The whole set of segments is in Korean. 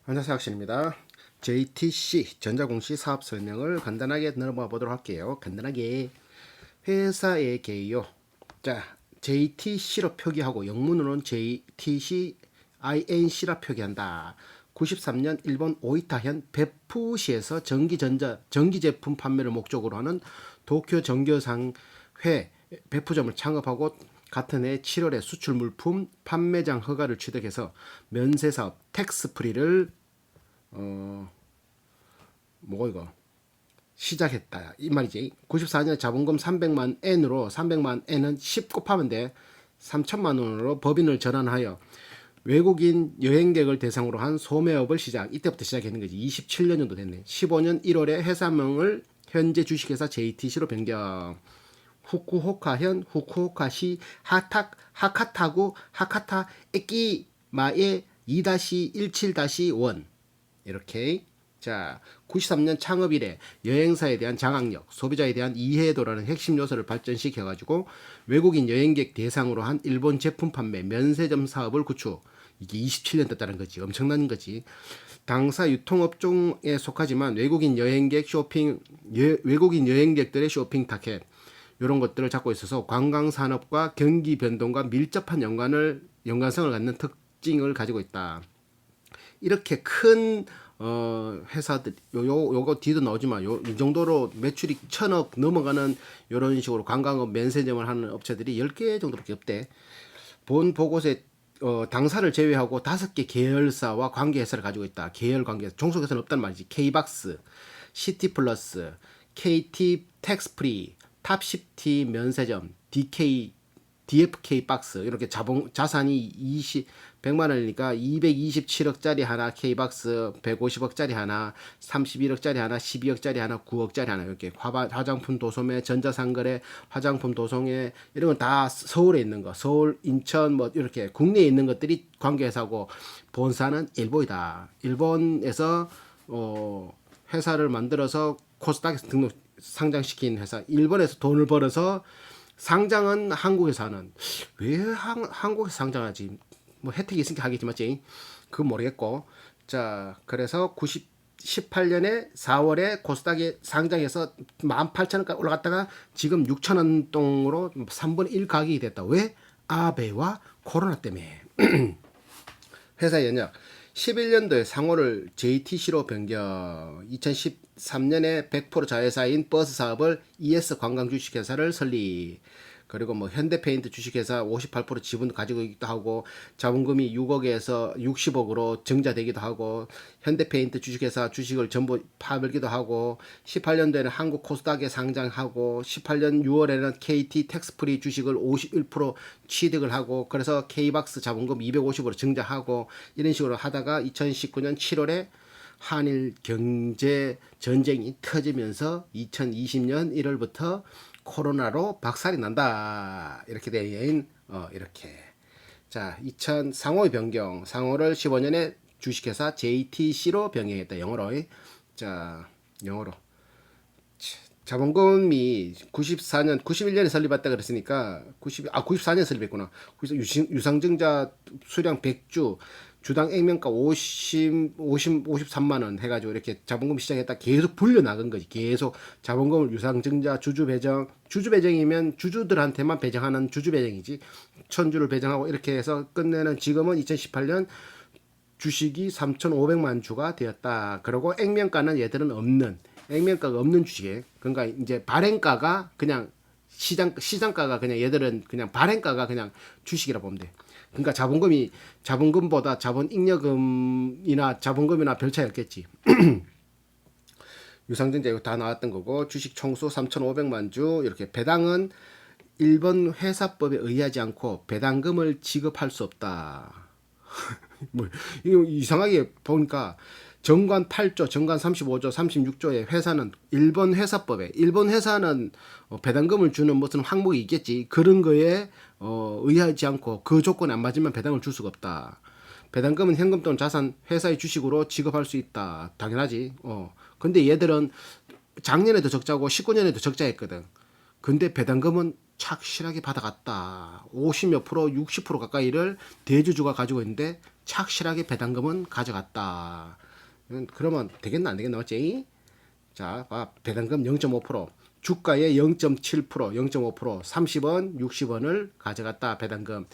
안녕하세요, 학신입니다. JTC 전자공시 사업 설명을 간단하게 넘어가 보도록 할게요. 간단하게 회사의 개요. 자, JTC로 표기하고 영문으로는 JTC INC라 표기한다. 93년 일본 오이타현 베푸시에서 전기 제품 판매를 목적으로 하는 도쿄 정교상회 베푸점을 창업하고 같은 해 7월에 수출 물품 판매장 허가를 취득해서 면세사업 텍스프리를 뭐고 이거 시작했다 이 말이지. 94년 자본금 300만 N으로 300만 N은 10 곱하면 돼. 3천만 원으로 법인을 전환하여 외국인 여행객을 대상으로 한 소매업을 시작. 이때부터 시작했는 거지. 27년 정도 됐네. 15년 1월에 회사명을 현재 주식회사 JTC로 변경. 후쿠오카현 후쿠오카시 하카타구 하카타 에키마에 2-17-1 이렇게. 자, 93년 창업 이래 여행사에 대한 장악력, 소비자에 대한 이해도라는 핵심 요소를 발전시켜 가지고 외국인 여행객 대상으로 한 일본 제품 판매 면세점 사업을 구축. 이게 27년 됐다는 거지. 엄청난 거지. 당사 유통업종에 속하지만 외국인 여행객들의 쇼핑 타켓 이런 것들을 잡고 있어서 관광산업과 경기 변동과 밀접한 연관성을 갖는 특징을 가지고 있다. 이렇게 큰 회사들 요거 뒤도 나오지만 이 정도로 매출이 1,000억 넘어가는 이런 식으로 관광업 면세점을 하는 업체들이 10개 정도밖에 없대. 본 보고서에 당사를 제외하고 5개 계열사와 관계회사를 가지고 있다. 계열 관계회사. 종속회사는 없단 말이지. K박스, 시티플러스, KT 텍스프리, 탑시티 면세점, DFK 박스 이렇게 자산이 100만 원이니까 227억짜리 하나, K박스 150억짜리 하나, 31억짜리 하나, 12억짜리 하나, 9억짜리 하나 이렇게 화장품 도소매, 전자상거래, 화장품 도소매 이런 건 다 서울에 있는 거, 서울, 인천 뭐 이렇게 국내에 있는 것들이 관계회사고 본사는 일본이다. 일본에서 회사를 만들어서 코스닥에서 등록 상장시킨 회사. 일본에서 돈을 벌어서 상장은 한국에서 하는. 왜 한국에서 상장하지? 뭐 혜택이 있으니까 하겠지만 그건 모르겠고. 자, 그래서 18년에 4월에 코스닥에 상장해서 18,000원까지 올라갔다가 지금 6,000원 동으로 3분의 1 가격이 됐다. 왜? 아베와 코로나 때문에. 회사 연약 11년도에 상호를 JTC로 변경. 2013년에 100% 자회사인 버스 사업을 ES 관광 주식회사를 설립. 그리고 뭐 현대페인트 주식회사 58% 지분도 가지고 있기도 하고 자본금이 6억에서 60억으로 증자되기도 하고 현대페인트 주식회사 주식을 전부 파벌기도 하고 18년도에는 한국 코스닥에 상장하고 18년 6월에는 KT 텍스프리 주식을 51% 취득을 하고 그래서 K박스 자본금 250으로 증자하고 이런 식으로 하다가 2019년 7월에 한일 경제 전쟁이 터지면서 2020년 1월부터 코로나로 박살이 난다. 이렇게 된 이렇게. 자, 2000 상호의 변경. 상호를 15년에 주식회사 JTC로 변경했다. 영어로. 자, 영어로. 자본금이 91년에 설립했다 그랬으니까 94년 설립했구나. 유상증자 수량 100주, 주당 액면가 53만 원 해가지고 이렇게 자본금 시작했다 계속 불려 나간 거지. 계속 자본금을 유상증자, 주주 배정이면 주주들한테만 배정하는 주주 배정이지. 1,000주를 배정하고 이렇게 해서 끝내는 지금은 2018년 주식이 3,500만 주가 되었다. 그리고 액면가는 얘들은 액면가가 없는 주식. 그러니까 이제 발행가가 그냥 시장가가 그냥 얘들은 그냥 발행가가 그냥 주식이라 보면 돼. 그러니까 자본금보다 자본잉여금이나 자본금이나 별 차이 없겠지. 유상증자 이거 다 나왔던 거고 주식 총수 3,500만 주 이렇게. 배당은 일본 회사법에 의하지 않고 배당금을 지급할 수 없다. 뭐 이거 이상하게 보니까 정관 8조, 정관 35조, 36조의 회사는 일본 회사는 배당금을 주는 무슨 항목이 있겠지. 그런 거에 의하지 않고 그 조건에 안 맞으면 배당을 줄 수가 없다. 배당금은 현금 또는 자산, 회사의 주식으로 지급할 수 있다. 당연하지. 근데 얘들은 작년에도 적자고 19년에도 적자했거든. 근데 배당금은 착실하게 받아갔다. 50몇 프로, 60% 가까이를 대주주가 가지고 있는데 착실하게 배당금은 가져갔다. 그러면 되겠나 안 되겠나 맞지? 자, 배당금 0.5%, 주가의 0.7%, 0.5%, 30원, 60원을 가져갔다. 배당금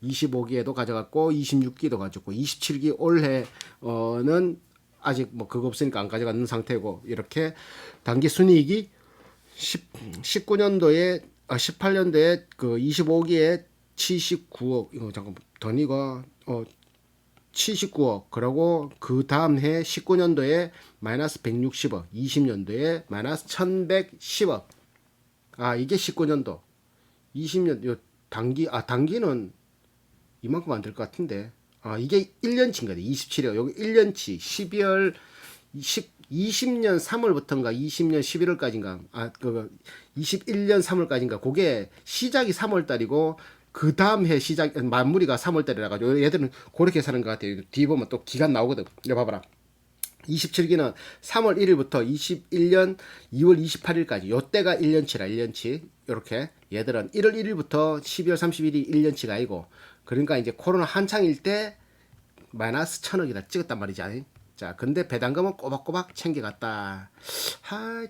25기에도 가져갔고 26기도 가져갔고 27기 올해는 아직 뭐 그거 없으니까 안 가져가는 상태고 이렇게 단기 순이익이 19년도에 18년도에 그 25기에 79억 이거 잠깐 돈이가 79억 그러고 그 다음 해 19년도에 마이너스 160억 20년도에 마이너스 1110억 이게 19년도 20년 요 단기는 이만큼 안 될 것 같은데 이게 1년치인가 27억 여기 1년치 12월 20년 3월부터인가 20년 11월까지인가 21년 3월까지인가 그게 시작이 3월 달이고 그 다음 해 시작 마무리가 3월 달이라 가지고 얘들은 그렇게 사는 것 같아요. 뒤 보면 또 기간 나오거든. 이거 봐봐라. 27기는 3월 1일부터 21년 2월 28일까지 요때가 1년치라 1년치 이렇게 얘들은 1월 1일부터 12월 31일이 1년치가 아니고 그러니까 이제 코로나 한창일 때 마이너스 1000억이다 찍었단 말이지. 자, 근데 배당금은 꼬박꼬박 챙겨갔다.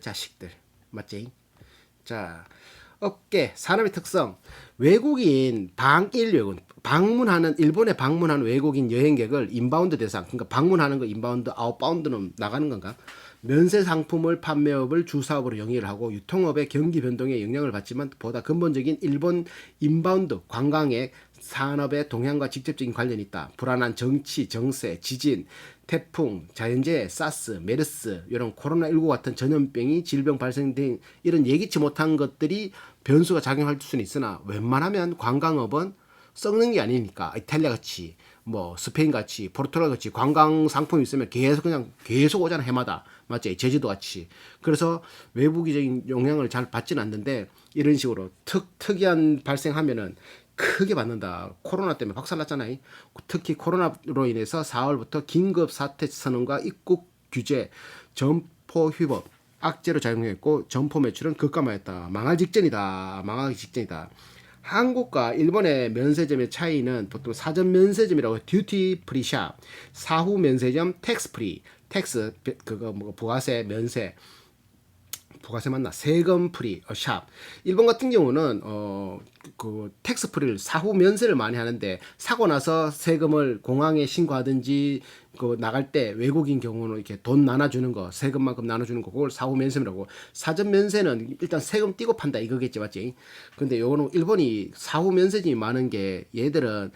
자식들. 맞지? 자, 업계, 산업의 특성. 외국인 방일 외국인, 일본에 방문하는 외국인 여행객을 인바운드 대상, 그러니까 방문하는 거 인바운드, 아웃바운드는 나가는 건가? 면세 상품을 판매업을 주사업으로 영위를 하고 유통업의 경기 변동에 영향을 받지만 보다 근본적인 일본 인바운드 관광의 산업의 동향과 직접적인 관련이 있다. 불안한 정치, 정세, 지진, 태풍, 자연재해, 사스, 메르스 이런 코로나19 같은 전염병이 질병 발생 등 이런 예기치 못한 것들이 변수가 작용할 수는 있으나 웬만하면 관광업은 썩는 게 아니니까 이탈리아 같이 뭐 스페인 같이 포르투갈 같이 관광 상품이 있으면 계속 오잖아 해마다 맞지 제주도 같이 그래서 외부적인 영향을 잘 받지는 않는데 이런 식으로 특이한 발생하면은 크게 받는다. 코로나 때문에 박살났잖아요. 특히 코로나로 인해서 4월부터 긴급 사태 선언과 입국 규제, 점포 휘법, 악재로 작용했고 점포 매출은 급감하였다. 망할 직전이다. 한국과 일본의 면세점의 차이는 보통 사전 면세점이라고 듀티 프리 샵, 사후 면세점 텍스 프리, 텍스 그거 뭐 부가세 면세 부가세 맞나? 세금 프리 샵. 일본 같은 경우는 그 텍스 프리를 사후 면세를 많이 하는데 사고 나서 세금을 공항에 신고하든지 그 나갈 때 외국인 경우는 이렇게 돈 나눠주는 거 세금만큼 나눠주는 거 그걸 사후 면세라고 사전 면세는 일단 세금 띄고 판다 이거겠지 맞지? 근데 요거는 일본이 사후 면세점이 많은 게 얘들은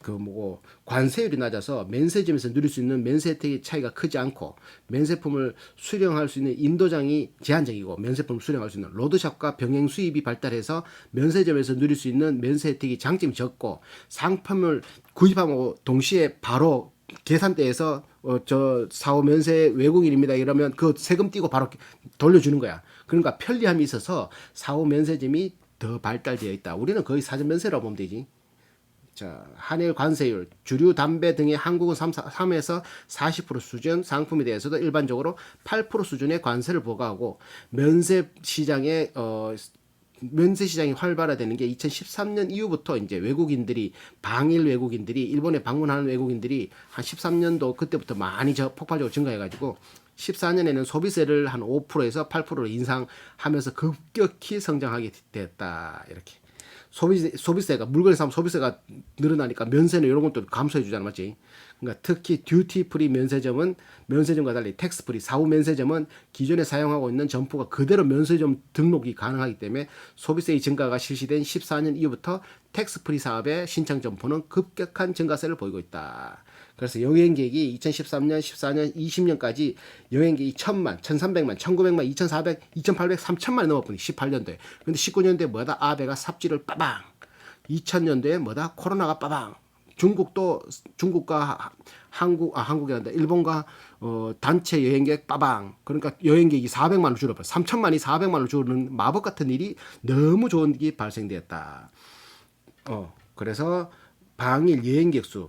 그 뭐고 관세율이 낮아서 면세점에서 누릴 수 있는 면세 혜택의 차이가 크지 않고 면세품을 수령할 수 있는 인도장이 제한적이고 면세품을 수령할 수 있는 로드샵과 병행 수입이 발달해서 면세점에서 누릴 수 있는 면세 혜택이 장점이 적고 상품을 구입하고 동시에 바로 계산대에서 저 사후 면세 외국인입니다 이러면 그 세금 띄고 바로 돌려주는 거야. 그러니까 편리함이 있어서 사후 면세점이 더 발달되어 있다. 우리는 거의 사전 면세라고 보면 되지. 자, 한일 관세율, 주류 담배 등의 한국은 3에서 40% 수준, 상품에 대해서도 일반적으로 8% 수준의 관세를 부과하고 면세 시장에 면세 시장이 활발화되는 게 2013년 이후부터 이제 외국인들이 방일 외국인들이 일본에 방문하는 외국인들이 한 13년도 그때부터 많이 폭발적으로 증가해가지고 14년에는 소비세를 한 5%에서 8%로 인상하면서 급격히 성장하게 됐다 이렇게. 소비세가 물건을 사면 소비세가 늘어나니까 면세는 이런 것도 감소해 주잖아 맞지? 그러니까 특히 듀티 프리 면세점과 달리 텍스 프리 사후 면세점은 기존에 사용하고 있는 점포가 그대로 면세점 등록이 가능하기 때문에 소비세의 증가가 실시된 14년 이후부터 텍스 프리 사업의 신청 점포는 급격한 증가세를 보이고 있다. 그래서 여행객이 2013년, 14년, 20년까지 여행객이 1000만, 1300만, 1900만, 2400, 2800, 3000만이 넘어버린 18년도에. 근데 19년도에 뭐다? 아베가 삽질을 빠방. 2000년도에 뭐다? 코로나가 빠방. 중국과 한국이 아니라 일본과 단체 여행객 빠방. 그러니까 여행객이 400만을 줄어버려. 3000만이 400만을 줄는 마법 같은 일이 너무 좋은 일이 발생되었다. 그래서 방일 여행객 수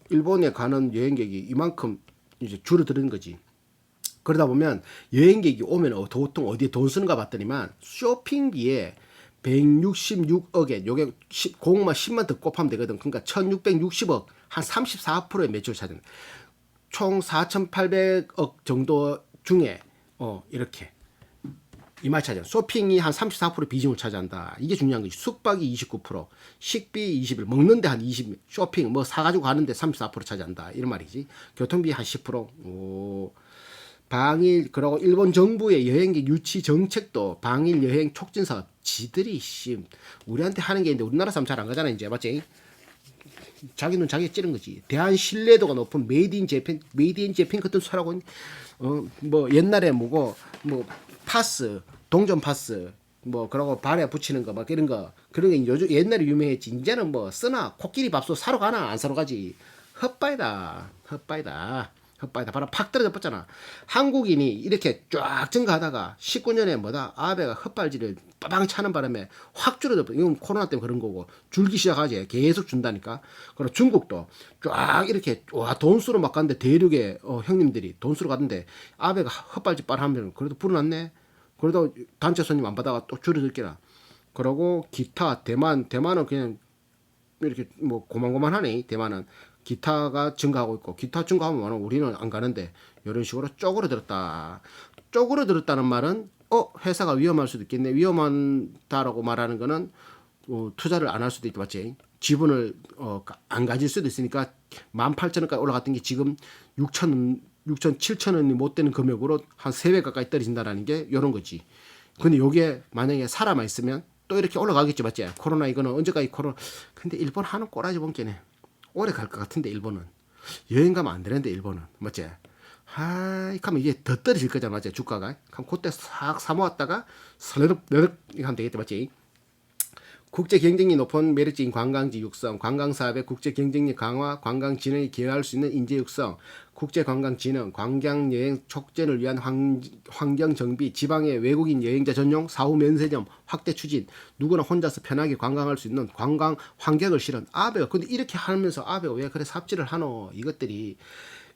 일본에 가는 여행객이 이만큼 이제 줄어드는 거지. 그러다 보면 여행객이 오면 보통 어디에 돈 쓰는가 봤더니만 쇼핑비에 166억엔 요게 공만 10만 더 곱하면 되거든. 그러니까 1660억 한 34%의 매출 차지는 총 4,800억 정도 중에 이렇게 이말 차지. 쇼핑이 한 34% 비중을 차지한다. 이게 중요한 거지. 숙박이 29%, 식비 21, 먹는데 한 20, 쇼핑 뭐 사가지고 가는데 34% 차지한다. 이런 말이지. 교통비 한 10%. 오. 방일 그리고 일본 정부의 여행객 유치 정책도 방일 여행 촉진 사업 지들이 우리한테 하는 게 있는데 우리나라 사람 잘 안 가잖아 이제 맞지? 자기 눈 자기가 찌른 거지. 대한 신뢰도가 높은 메이드 인 재팬 같은 소라고 뭐 옛날에 뭐 파스 동전 파스 뭐 그러고 발에 붙이는 거 막 이런 거 그런 게 요즘 옛날에 유명했지. 이제는 뭐 쓰나 코끼리 밥솥 사러 가나 안 사러 가지. 헛바이다. 바로 팍 떨어져 뻗잖아. 한국인이 이렇게 쫙 증가하다가 19년에 아베가 헛발질을 빠방 차는 바람에 확 줄어들어. 이건 코로나 때문에 그런 거고 줄기 시작하지. 계속 준다니까. 그리고 중국도 쫙 이렇게 돈 쓰러 막 갔는데 대륙에 형님들이 돈 쓰러 갔는데 아베가 헛발질 빨하면 그래도 불어났네. 그래도 단체 손님 안 받아가 또 줄어들기라. 그러고 기타 대만은 그냥 이렇게 뭐 고만고만하네. 대만은 기타가 증가하고 있고 기타 증가하면 우리는 안 가는데 이런 식으로 쪼그러들었다. 쪼그러들었다는 말은 회사가 위험할 수도 있겠네. 위험하다라고 말하는 거는 투자를 안 할 수도 있다. 맞지? 지분을 안 가질 수도 있으니까 18,000원까지 올라갔던 게 지금 6,000원, 7,000원이 못 되는 금액으로 한 3배 가까이 떨어진다라는 게 이런 거지. 근데 요게 만약에 살아만 있으면 또 이렇게 올라가겠지. 맞지? 코로나 이거는 언제까지 근데 일본 하는 꼬라지 본게네. 오래 갈 것 같은데 일본은 여행 가면 안 되는데 일본은 맞지? 하면 이게 더 떨어질 거잖아. 맞지? 주가가 그럼 그때 싹 사모았다가 서르륵 이렇게 하면 되겠다. 맞지? 국제 경쟁력이 높은 매력적인 관광지 육성, 관광사업의 국제 경쟁력 강화, 관광 진흥에 기여할 수 있는 인재 육성, 국제 관광 진흥, 관광 여행 촉진을 위한 환경 정비, 지방의 외국인 여행자 전용 사후 면세점 확대 추진, 누구나 혼자서 편하게 관광할 수 있는 관광 환경을 실은 아베가 근데 이렇게 하면서 아베가 왜 그래 삽질을 하노? 이것들이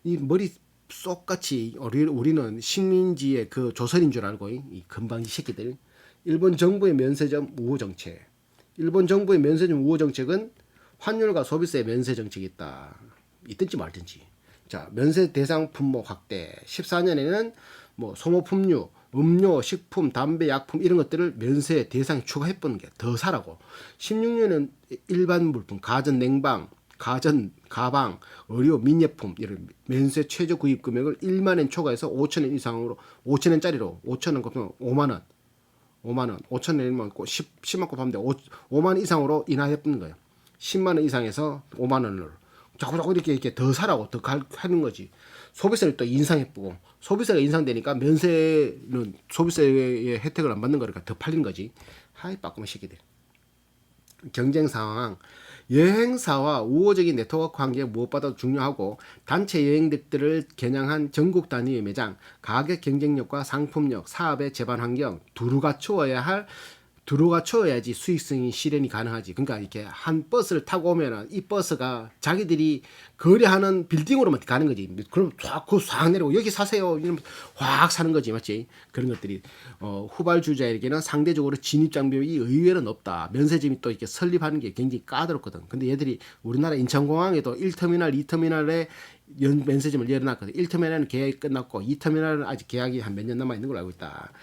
이 머리 쏙같이 우리는 식민지의 그 조선인 줄 알고 이 건방지 새끼들. 일본 정부의 면세점 우호 정책. 일본 정부의 면세점 우호 정책은 환율과 소비세 면세 정책이 있다. 있든지 말든지. 자, 면세 대상 품목 확대. 14년에는 뭐 소모품류, 음료, 식품, 담배, 약품 이런 것들을 면세 대상에 추가해보는 게 더 사라고. 16년은 일반 물품, 가전 냉방, 가방, 의료, 민예품 이런 면세 최저 구입 금액을 1만엔 초과해서 5천엔 이상으로 5천엔짜리로 5천원 곱하면 5만원 5천원이면 10만 곱하면 돼. 5만 이상으로 인하해보는 거예요. 10만 원 이상에서 5만 원으로 자꾸 이렇게 더 사라고 더 하는 거지. 소비세를 또 인상해보고 소비세가 인상되니까 면세는 소비세의 혜택을 안 받는 거니까 더 팔린 거지. 하이 빠꾸만 새끼들. 경쟁 상황. 여행사와 우호적인 네트워크 환경 무엇보다도 중요하고 단체 여행객들을 겨냥한 전국 단위의 매장, 가격 경쟁력과 상품력, 사업의 제반 환경 두루 갖추어야지 수익성이 실현이 가능하지. 그러니까 이렇게 한 버스를 타고 오면은 이 버스가 자기들이 거래하는 빌딩으로만 가는 거지. 그럼 쫙 내리고 여기 사세요 이러면 확 사는 거지. 맞지? 그런 것들이 후발주자에게는 상대적으로 진입 장벽이 의외로 높다. 면세점이 또 이렇게 설립하는 게 굉장히 까다롭거든. 근데 얘들이 우리나라 인천공항에도 1터미널, 2터미널에 면세점을 열어놨거든. 1터미널은 계약이 끝났고 2터미널은 아직 계약이 한 몇 년 남아 있는 걸로 알고 있다.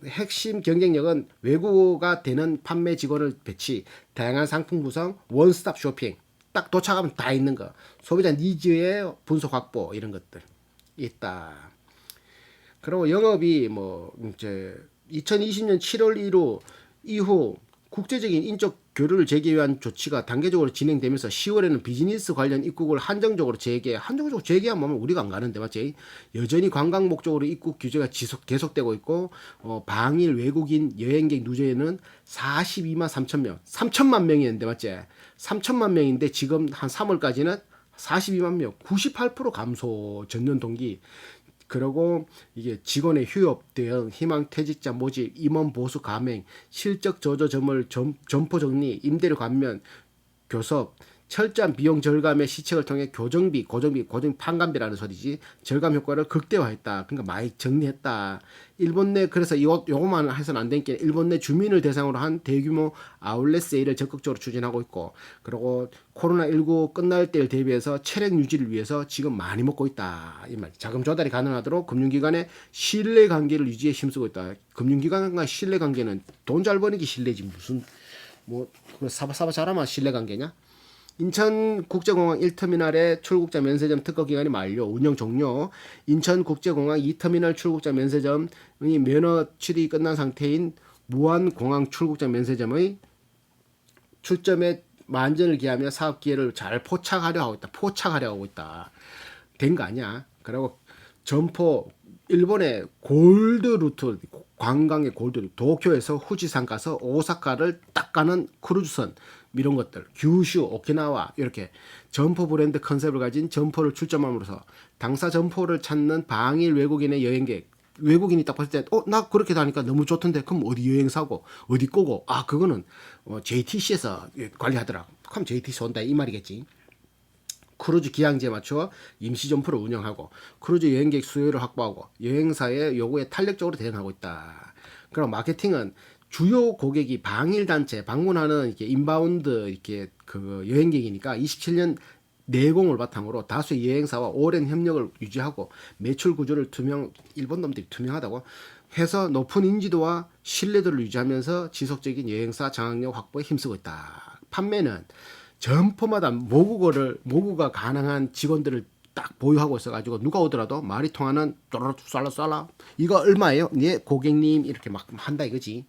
핵심 경쟁력은 외국어가 되는 판매 직원을 배치, 다양한 상품 구성, 원스톱 쇼핑. 딱 도착하면 다 있는 거. 소비자 니즈의 분석 확보 이런 것들 있다. 그리고 영업이 뭐 이제 2020년 7월 1일 이후 국제적인 인적 교류를 재개 위한 조치가 단계적으로 진행되면서 10월에는 비즈니스 관련 입국을 한정적으로 재개하면 우리가 안 가는데 맞지? 여전히 관광 목적으로 입국 규제가 계속되고 있고 방일 외국인 여행객 누적에는 42만 3천 명, 3천만 명이었는데 맞지? 3천만 명인데 지금 한 3월까지는 42만 명, 98% 감소 전년 동기. 그리고 이게 직원의 휴업 대응, 희망 퇴직자 모집, 임원 보수 감행, 실적 저조 점을 점포 정리, 임대료 감면, 교섭, 철저한 비용 절감의 시책을 통해 고정비 판관비라는 소리지 절감 효과를 극대화했다. 그러니까 많이 정리했다. 일본 내 그래서 요거만 해서는 안 되니까 일본 내 주민을 대상으로 한 대규모 아울렛 세일을 적극적으로 추진하고 있고 그리고 코로나19 끝날 때를 대비해서 체력 유지를 위해서 지금 많이 먹고 있다. 이 말. 자금 조달이 가능하도록 금융기관의 신뢰 관계를 유지에 힘쓰고 있다. 금융기관과 신뢰 관계는 돈 잘 버는 게 신뢰지 무슨 뭐 사바사바 잘하면 신뢰 관계냐? 인천국제공항 1터미널의 출국자 면세점 특허 기간이 만료, 운영 종료. 인천국제공항 2터미널 출국자 면세점의 면허 취득이 끝난 상태인 무안공항 출국자 면세점의 출점에 만전을 기하며 사업 기회를 잘 포착하려 하고 있다. 된 거 아니야. 그리고 점포 일본의 골드 루트 관광의 골드 루트 도쿄에서 후지산 가서 오사카를 딱 가는 크루즈선 이런 것들 규슈 오키나와 이렇게 점포 브랜드 컨셉을 가진 점포를 출점함으로써 당사 점포를 찾는 방일 외국인의 여행객 외국인이 딱 봤을 때 나 그렇게 다니까 너무 좋던데 그럼 어디 여행사고 어디 꼬고 그거는 JTC에서 관리하더라. 그럼 JTC 온다 이 말이겠지. 크루즈 기항지에 맞춰 임시 점포를 운영하고 크루즈 여행객 수요를 확보하고 여행사의 요구에 탄력적으로 대응하고 있다. 그럼 마케팅은 주요 고객이 방일 단체 방문하는 이렇게 인바운드 이렇게 그 여행객이니까 27년 내공을 바탕으로 다수의 여행사와 오랜 협력을 유지하고 매출 구조를 일본 놈들이 투명하다고 해서 높은 인지도와 신뢰도를 유지하면서 지속적인 여행사 장악력 확보에 힘쓰고 있다. 판매는 점포마다 모국어가 가능한 직원들을 딱 보유하고 있어가지고 누가 오더라도 말이 통하는 쪼라라 쌀라 이거 얼마예요? 예 고객님 이렇게 막 한다 이거지.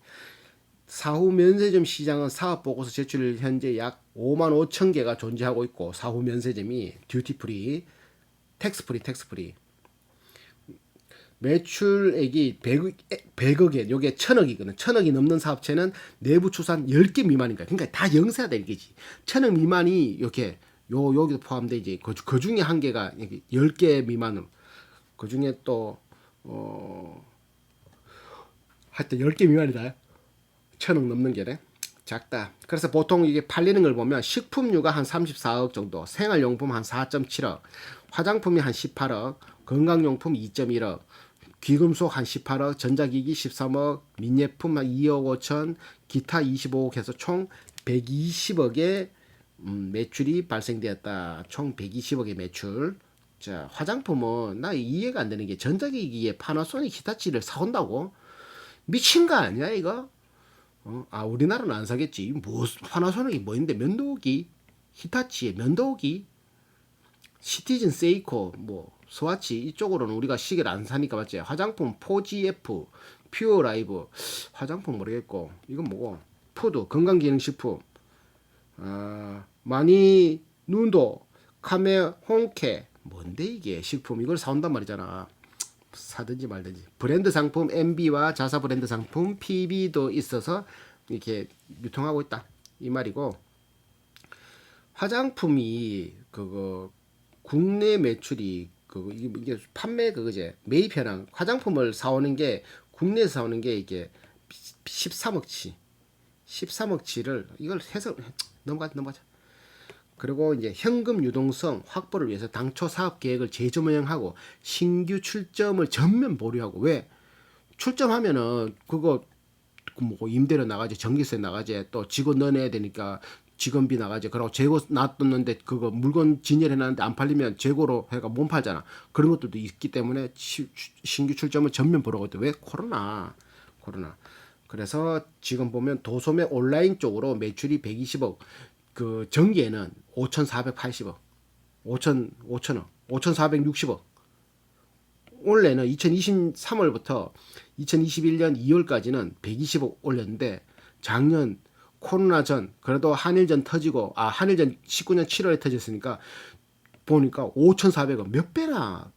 사후 면세점 시장은 사업 보고서 제출 현재 약 5만 5천 개가 존재하고 있고 사후 면세점이 듀티프리, 텍스프리 매출액이 100억엔 요게 1000억이거든. 1000억이 넘는 사업체는 내부 추산 10개 미만인가. 그러니까 다 영세하다 이거지. 1000억 미만이 이렇게 여기도 포함돼 이제 그 중에 한 개가 10개 미만으로. 그 중에 또 하여튼 10개 미만이다. 1000억 넘는 게래. 작다. 그래서 보통 이게 팔리는 걸 보면 식품류가 한 34억 정도, 생활용품 한 4.7억, 화장품이 한 18억, 건강용품 2.1억, 귀금속 한 18억, 전자기기 13억, 민예품 한 2억 5천, 기타 25억 해서 총 120억의 매출이 발생되었다. 총 120억의 매출. 자, 화장품은 나 이해가 안 되는 게 전자기기에 파나소닉 히타치를 사온다고? 미친 거 아니야 이거? 우리나라는 안 사겠지. 뭐 파나소닉이 뭐인데 면도기, 히타치의 면도기, 시티즌 세이코, 뭐 스와치 이쪽으로는 우리가 시계를 안 사니까 맞지. 화장품 4GF, 퓨어라이브, 화장품 모르겠고 이건 뭐고? 푸드, 건강기능식품, 마니 눈도, 카메 홍케 뭔데 이게 식품 이걸 사온단 말이잖아. 사든지 말든지. 브랜드 상품 MB와 자사 브랜드 상품 PB도 있어서 이렇게 유통하고 있다 이 말이고, 화장품이 그거 국내 매출이 이게 판매 그거제 매입 현황 화장품을 사오는 게 국내에서 사오는 게 이게 13억치를 이걸 해서 넘어가자. 그리고 이제 현금 유동성 확보를 위해서 당초 사업 계획을 재조명하고 신규 출점을 전면 보류하고, 왜 출점하면은 그거 뭐 임대료 나가지, 전기세 나가지, 또 직원 넣어내야 되니까 직원비 나가지. 그리고 재고 놔뒀는데 그거 물건 진열해놨는데 안 팔리면 재고로 해가 못 팔잖아. 그런 것들도 있기 때문에 신규 출점을 전면 보려거든. 왜? 코로나. 그래서 지금 보면 도소매 온라인 쪽으로 매출이 120억, 그 전기에는 5,480억, 5천억, 5,460억. 올해는 2023월부터 2021년 2월까지는 120억 올렸는데, 작년 코로나 전 그래도 한일전 터지고 한일전 19년 7월에 터졌으니까 보니까 5,400억 몇 배나,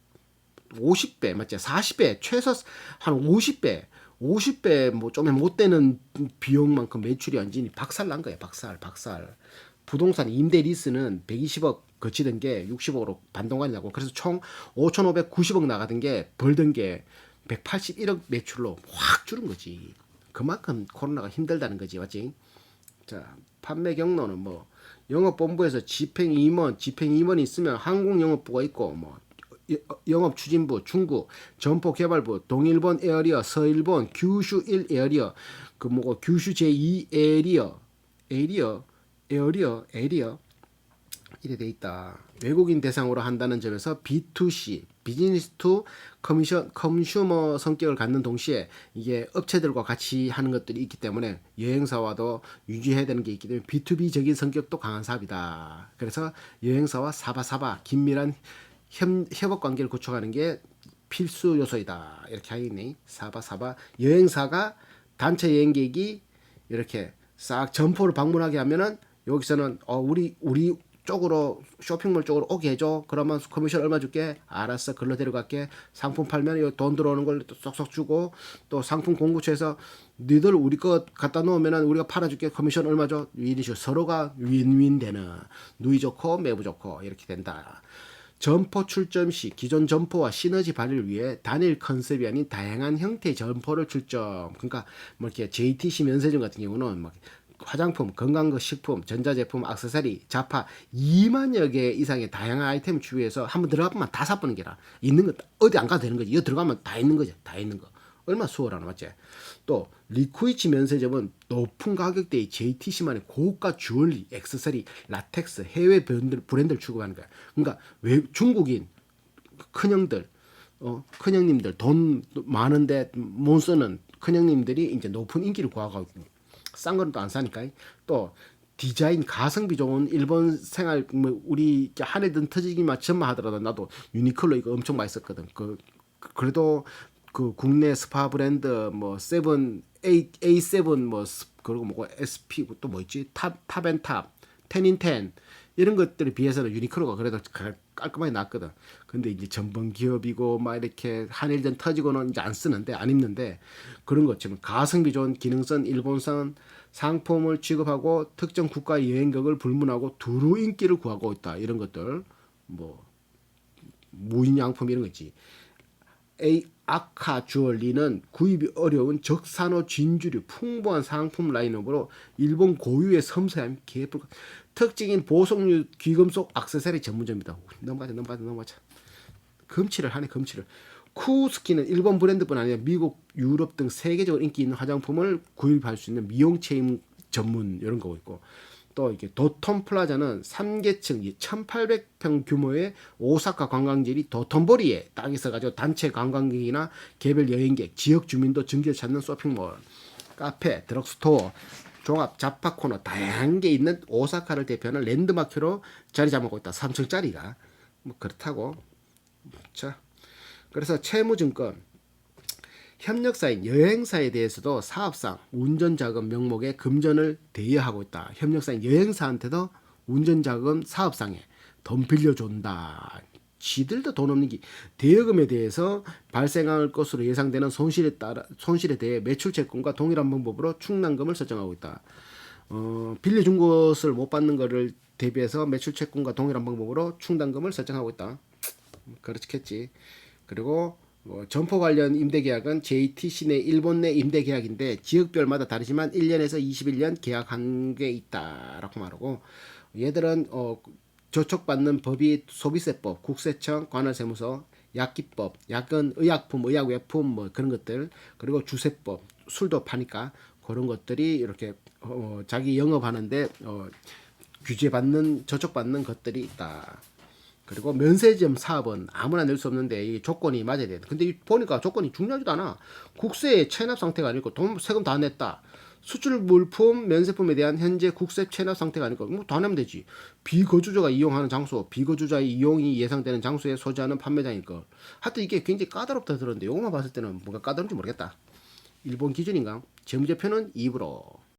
50배 맞지? 40배 최소 한 50배 뭐 좀 못 되는 비용만큼 매출이 완전히 박살난 거예요. 박살. 부동산 임대 리스는 120억 거치던 게 60억으로 반동간이 나고, 그래서 총 5,590억 나가던 게 벌던 게 181억 매출로 확 줄은 거지. 그만큼 코로나가 힘들다는 거지, 맞지? 자, 판매 경로는 뭐 영업본부에서 집행임원이 있으면 항공영업부가 있고 뭐 영업추진부, 중구, 점포개발부, 동일본 에어리어, 서일본, 규슈 1 에어리어, 그 뭐고 규슈 제2 에어리어 이래 돼 있다. 외국인 대상으로 한다는 점에서 B2C, 비즈니스 투 컨슈머 성격을 갖는 동시에 이게 업체들과 같이 하는 것들이 있기 때문에 여행사와도 유지해야 되는 게 있기 때문에 B2B적인 성격도 강한 사업이다. 그래서 여행사와 사바사바 긴밀한 협업 관계를 구축하는 게 필수 요소이다. 이렇게 하겠네. 사바사바 여행사가 단체 여행객이 이렇게 싹 점포를 방문하게 하면은 여기서는 우리 쪽으로 쇼핑몰 쪽으로 오게 해줘. 그러면 커미션 얼마 줄게. 알았어. 글로 데려갈게. 상품 팔면 돈 들어오는 걸 쏙쏙 주고 또 상품 공구처에서 니들 우리 거 갖다 놓으면은 우리가 팔아줄게. 커미션 얼마 줘. 이리 서로가 윈윈 되는 누이 좋고 매부 좋고 이렇게 된다. 점포 출점 시 기존 점포와 시너지 발휘를 위해 단일 컨셉이 아닌 다양한 형태의 점포를 출점. 그러니까 뭐 이렇게 JTC 면세점 같은 경우는 막 화장품, 건강식품, 전자제품, 액세서리, 자파 2만여 개 이상의 다양한 아이템을 추후해서 한번 들어가보면 다 사보는 게라. 있는 거 어디 안 가도 되는 거지. 여기 들어가면 다 있는 거지. 다 있는 거. 얼마나 수월하나 맞지? 또 리쿠이치 면세점은 높은 가격대의 JTC만의 고가 주얼리, 액세서리, 라텍스, 해외 브랜드를 추구하는 거야. 그러니까 왜 중국인 큰형들, 큰형님들 돈 많은데 못 쓰는 큰형님들이 이제 높은 인기를 구하고 있고 싼 거는 또 안 사니까. 또 디자인 가성비 좋은 일본 생활 뭐 우리 한 해든 터지기만 전만 하더라도 나도 유니클로 이거 엄청 많이 썼거든. 그래도 그 국내 스파 브랜드 뭐 세븐 A7 뭐 그리고 뭐 SP 또 뭐 있지 탑앤탑 10in10 이런 것들에 비해서는 유니클로가 그래도 깔끔하게 낫거든. 근데 이제 전범 기업이고 막 이렇게 한일전 터지고는 이제 안 쓰는데 안 입는데 그런 것처럼 가성비 좋은 기능성 일본산 상품을 취급하고 특정 국가 여행객을 불문하고 두루 인기를 구하고 있다. 이런 것들 뭐 무인양품 이런 거 있지. 아카 주얼리는 구입이 어려운 적산호 진주류 풍부한 상품 라인업으로 일본 고유의 섬세함 개뿔 특징인 보석류 귀금속 액세서리 전문점이다. 넘어가자. 금치를 하네. 쿠스키는 일본 브랜드뿐 아니라 미국, 유럽 등 세계적으로 인기 있는 화장품을 구입할 수 있는 미용 체인 전문 이런 거 있고 또 이게 도톤 플라자는 3계층 1,800평 규모의 오사카 관광지리 도톤보리에 딱 있어가지고 단체 관광객이나 개별 여행객, 지역 주민도 즐겨 찾는 쇼핑몰, 카페, 드럭스토어, 종합 잡화 코너 다양한 게 있는 오사카를 대표하는 랜드마크로 자리 잡고 있다. 3층짜리가 뭐 그렇다고. 자, 그래서 채무증권 협력사인 여행사에 대해서도 사업상 운전자금 명목의 금전을 대여하고 있다. 협력사인 여행사한테도 운전자금 사업상에 돈 빌려준다. 지들도 돈 없는 게 대여금에 대해서 발생할 것으로 예상되는 손실에 대해 매출채권과 동일한 방법으로 충당금을 설정하고 있다. 빌려준 것을 못 받는 것을 대비해서 매출채권과 동일한 방법으로 충당금을 설정하고 있다. 그렇겠지. 그리고 점포 관련 임대계약은 JTC 내 일본 내 임대계약인데 지역별마다 다르지만 1년에서 21년 계약한 게 있다라고 말하고 얘들은 저촉받는 법이 소비세법, 국세청, 관할세무서, 약기법, 약은 의약품, 의약외품 뭐 그런 것들 그리고 주세법, 술도 파니까 그런 것들이 이렇게 자기 영업하는데 규제받는 저촉받는 것들이 있다. 그리고 면세점 사업은 아무나 낼 수 없는데 이 조건이 맞아야 돼. 근데 보니까 조건이 중요하지도 않아. 국세에 체납 상태가 아니고 돈 세금 다 냈다. 수출 물품, 면세품에 대한 현재 국세 체납 상태가 아니고 뭐 다 내면 되지. 비거주자가 이용하는 장소, 비거주자의 이용이 예상되는 장소에 소지하는 판매장일 거. 하여튼 이게 굉장히 까다롭다 들었는데 이것만 봤을 때는 뭔가 까다로운지 모르겠다. 일본 기준인가? 재무제표는 입으로.